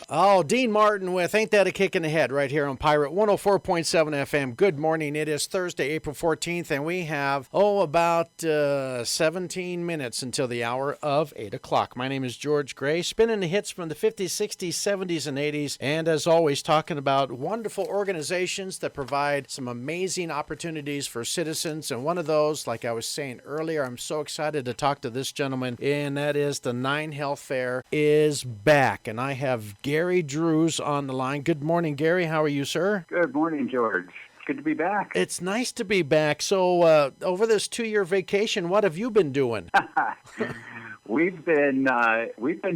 Oh, Dean Martin with Ain't That a Kick in the Head right here on Pirate 104.7 FM. Good morning. It is Thursday, April 14th, and we have, about 17 minutes until the hour of 8 o'clock. My name is George Gray, spinning the hits from the 50s, 60s, 70s, and 80s, and as always, talking about wonderful organizations that provide some amazing opportunities for citizens. And one of those, like I was saying earlier, I'm so excited to talk to this gentleman, and that is the 9 Health Fair is back, and I have Gary Drews on the line. Good morning, Gary. How are you, sir? Good morning, George. Good to be back. It's nice to be back. So over this 2-year vacation, what have you been doing? We've been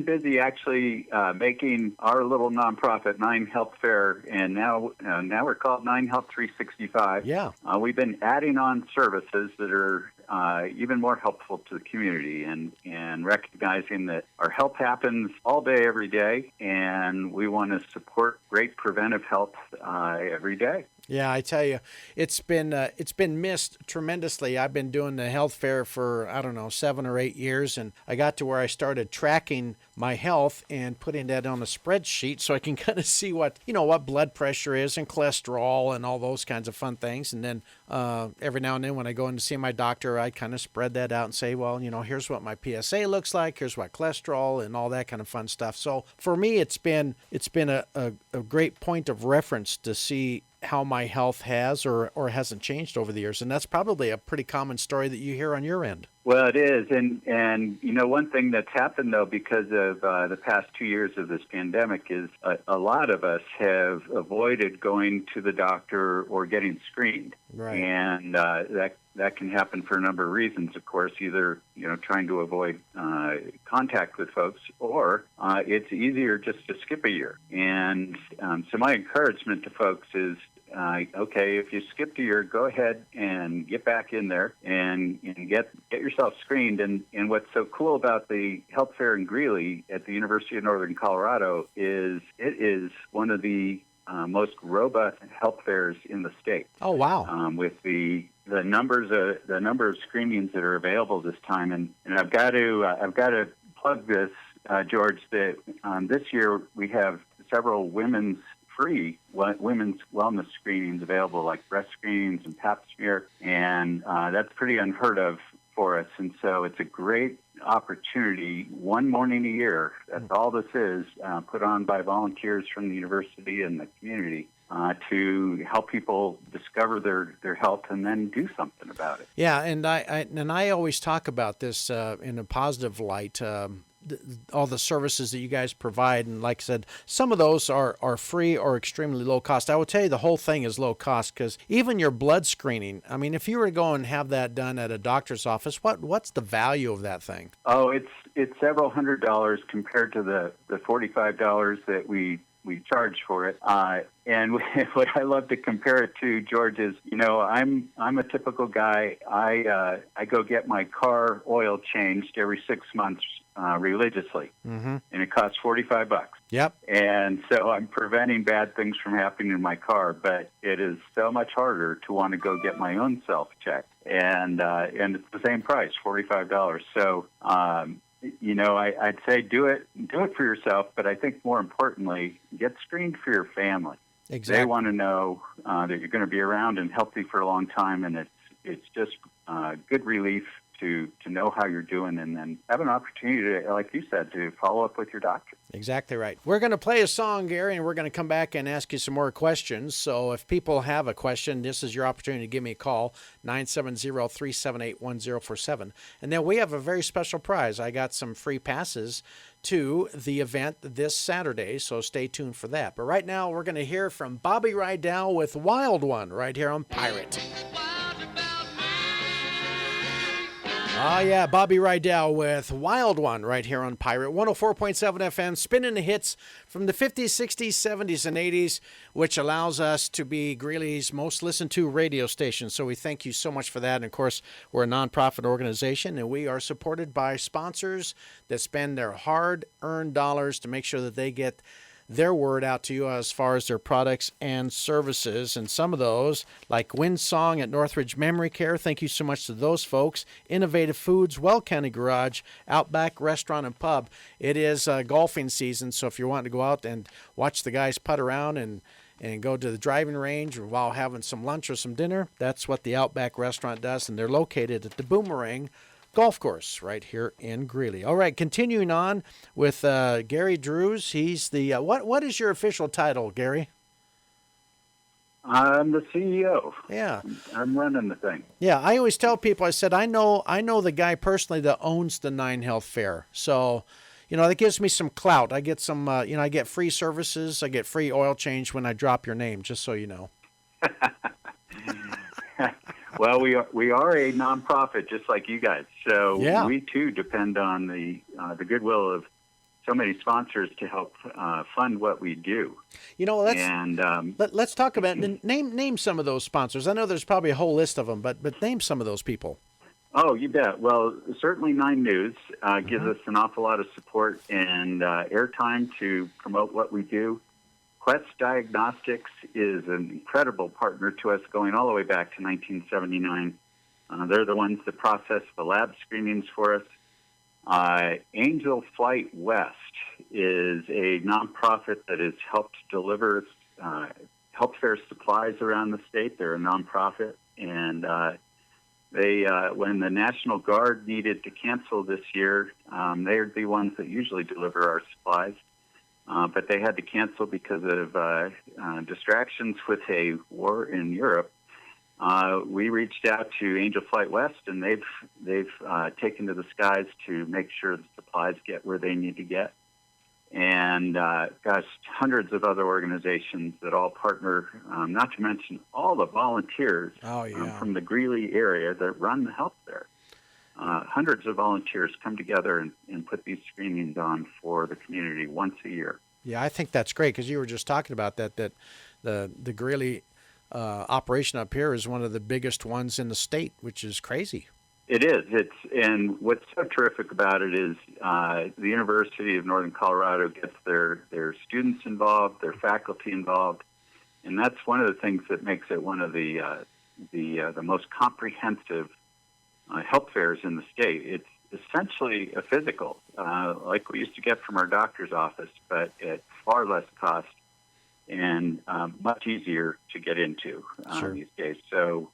busy actually making our little nonprofit 9 Health Fair, and now we're called 9 Health 365. Yeah. We've been adding on services that are even more helpful to the community, and recognizing that our health happens all day, every day, and we want to support great preventive health every day. Yeah, I tell you, it's been missed tremendously. I've been doing the health fair for, 7 or 8 years, and I got to where I started tracking my health and putting that on a spreadsheet so I can kind of see what blood pressure is and cholesterol and all those kinds of fun things. And then every now and then when I go in to see my doctor, I kind of spread that out and say, well, here's what my PSA looks like, here's what cholesterol and all that kind of fun stuff. So for me, it's been a great point of reference to see how my health has or hasn't changed over the years. And that's probably a pretty common story that you hear on your end. Well, it is. And one thing that's happened, though, because of the past 2 years of this pandemic is a lot of us have avoided going to the doctor or getting screened. Right. And that can happen for a number of reasons, of course, either, trying to avoid contact with folks, or it's easier just to skip a year. And so my encouragement to folks is, okay, if you skipped a year, go ahead and get back in there and get yourself screened. And what's so cool about the health fair in Greeley at the University of Northern Colorado is it is one of the most robust health fairs in the state. Oh, wow. With the number of screenings that are available this time, and I've got to plug this, George, that this year we have several free women's wellness screenings available, like breast screenings and pap smear, and that's pretty unheard of for us. And so it's a great opportunity, one morning a year. That's all this is, put on by volunteers from the university and the community, to help people discover their health and then do something about it. Yeah, and I always talk about this in a positive light. All the services that you guys provide, and like I said, some of those are free or extremely low cost. I will tell you the whole thing is low cost, because even your blood screening, I mean, if you were to go and have that done at a doctor's office, what's the value of that thing? Oh, it's several $100s compared to the $45 that we charge for it. And what I love to compare it to, George, is, I'm a typical guy. I go get my car oil changed every 6 months religiously, and it costs $45. Yep. And so I'm preventing bad things from happening in my car, but it is so much harder to want to go get my own self checked, and it's the same price, $45. So I'd say do it for yourself, but I think more importantly, get screened for your family. Exactly. They want to know that you're going to be around and healthy for a long time, and it's just good relief to know how you're doing, and then have an opportunity to, like you said, to follow up with your doctor. Exactly right. We're going to play a song, Gary, and we're going to come back and ask you some more questions. So if people have a question, this is your opportunity to give me a call, 970-378-1047. And then we have a very special prize. I got some free passes to the event this Saturday, so stay tuned for that. But right now, we're going to hear from Bobby Rydell with Wild One right here on Pirate. Oh, yeah, Bobby Rydell with Wild One right here on Pirate 104.7 FM, spinning the hits from the 50s, 60s, 70s, and 80s, which allows us to be Greeley's most listened to radio station. So we thank you so much for that. And, of course, we're a nonprofit organization, and we are supported by sponsors that spend their hard-earned dollars to make sure that they get their word out to you as far as their products and services. And some of those, like Windsong at Northridge Memory Care, thank you so much to those folks. Innovative Foods, Well County Garage, Outback Restaurant and Pub. It is golfing season, so if you're wanting to go out and watch the guys putt around and go to the driving range while having some lunch or some dinner, that's what the Outback Restaurant does, and they're located at the Boomerang Golf Course right here in Greeley. All right, continuing on with Gary Drews. He's the what is your official title, Gary? I'm the CEO. Yeah, I'm running the thing. yeah. I always tell people, I said I know the guy personally that owns the 9 Health Fair, so. That gives me some clout. I get some, I get free services. I get free oil change when I drop your name, just so you know. Well, we are a nonprofit, just like you guys. So yeah. We too depend on the goodwill of so many sponsors to help fund what we do. Let's talk about name some of those sponsors. I know there's probably a whole list of them, but name some of those people. Oh, you bet. Well, certainly 9 News gives us an awful lot of support and airtime to promote what we do. Quest Diagnostics is an incredible partner to us going all the way back to 1979. They're the ones that process the lab screenings for us. Angel Flight West is a nonprofit that has helped deliver health fair supplies around the state. They're a nonprofit, and they, when the National Guard needed to cancel this year, they're the ones that usually deliver our supplies. But they had to cancel because of distractions with a war in Europe. We reached out to Angel Flight West, and they've taken to the skies to make sure the supplies get where they need to get. And hundreds of other organizations that all partner, not to mention all the volunteers from the Greeley area that run the health fair. Hundreds of volunteers come together and put these screenings on for the community once a year. Yeah, I think that's great, because you were just talking about that the Greeley operation up here is one of the biggest ones in the state, which is crazy. It is. And what's so terrific about it is the University of Northern Colorado gets their students involved, their faculty involved, and that's one of the things that makes it one of the most comprehensive health fairs in the state. It's essentially a physical, like we used to get from our doctor's office, but at far less cost and much easier to get into these days. So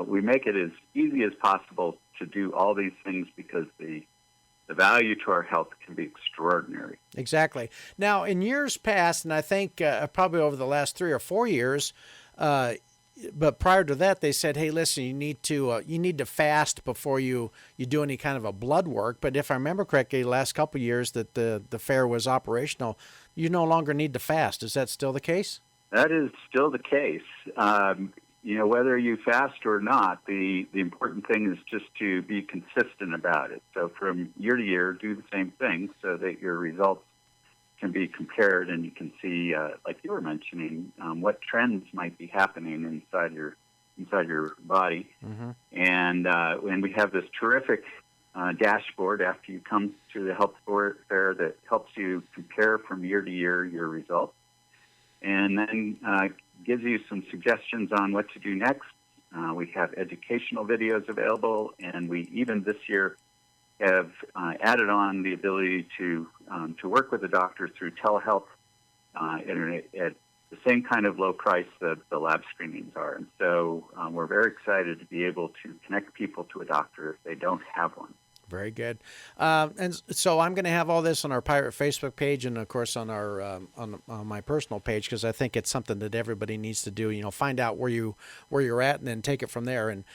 we make it as easy as possible to do all these things because the value to our health can be extraordinary. Exactly. Now, in years past, and I think probably over the last 3 or 4 years, but prior to that, they said, "Hey, listen, you need to fast before you do any kind of a blood work." But if I remember correctly, the last couple of years that the fair was operational, you no longer need to fast. Is that still the case? That is still the case. Whether you fast or not, the important thing is just to be consistent about it. So from year to year, do the same thing so that your results can be compared and you can see, like you were mentioning, what trends might be happening inside your body. Mm-hmm. And we have this terrific dashboard after you come to the health fair that helps you compare from year to year your results, and then gives you some suggestions on what to do next. We have educational videos available, and we even this year have added on the ability to work with the doctor through telehealth at the same kind of low price that the lab screenings are. And so we're very excited to be able to connect people to a doctor if they don't have one. Very good. And so I'm going to have all this on our Pirate Facebook page and, of course, on our on my personal page, because I think it's something that everybody needs to do. Find out where you're at and then take it from there. And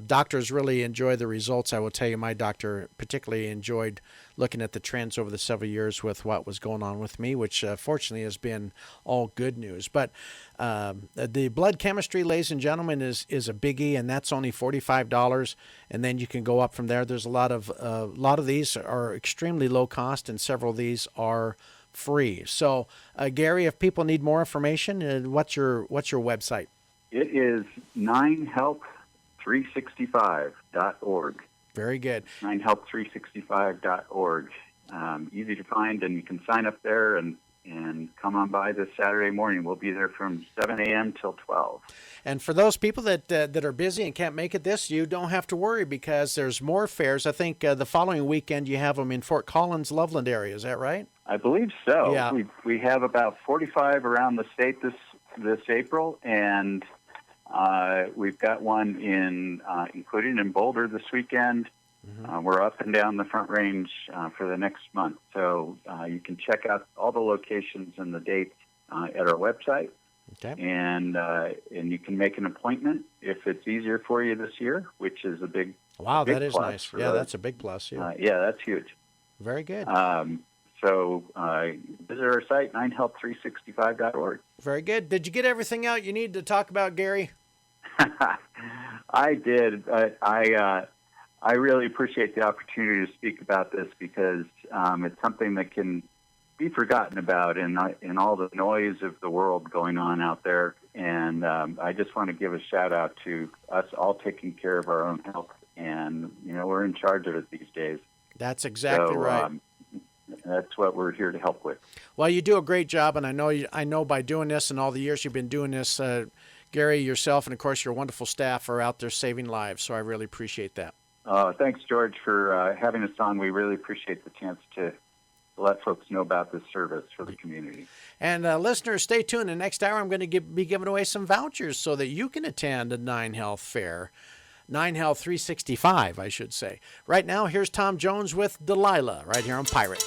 doctors really enjoy the results. I will tell you, my doctor particularly enjoyed looking at the trends over the several years with what was going on with me, which fortunately has been all good news. But the blood chemistry, ladies and gentlemen, is a biggie, and that's only $45, and then you can go up from there. There's a lot of these are extremely low cost, and several of these are free. So, Gary, if people need more information, what's your website? It is 9health365.org. Very good. 9health365.org. Easy to find, and you can sign up there and and come on by this Saturday morning. We'll be there from 7 a.m. till 12. And for those people that are busy and can't make it this, you don't have to worry this there's more fairs. I think the following weekend you have them in Fort Collins, Loveland area. Is that right? I believe so. Yeah. We have about 45 around the state this April, and we've got one including in Boulder this weekend. We're up and down the Front Range for the next month, so you can check out all the locations and the dates at our website. Okay. And you can make an appointment if it's easier for you this year, which is a big Wow, big that is plus nice. for Yeah, those. that's a big plus. Yeah. Yeah, that's huge. Very good. So visit our site, 9health365.org. Very good. Did you get everything out you need to talk about, Gary? I did. I really appreciate the opportunity to speak about this because it's something that can be forgotten about in all the noise of the world going on out there. And I just want to give a shout out to us all taking care of our own health. And, we're in charge of it these days. That's exactly right. That's what we're here to help with. Well, you do a great job, and I know by doing this and all the years you've been doing this, Gary, yourself, and of course your wonderful staff are out there saving lives. So I really appreciate that. Thanks, George, for having us on. We really appreciate the chance to let folks know about this service for the community. And listeners, stay tuned. The next hour, I'm going to be giving away some vouchers so that you can attend a 9Health Fair. 9Health 365, I should say. Right now, here's Tom Jones with Delilah right here on Pirate.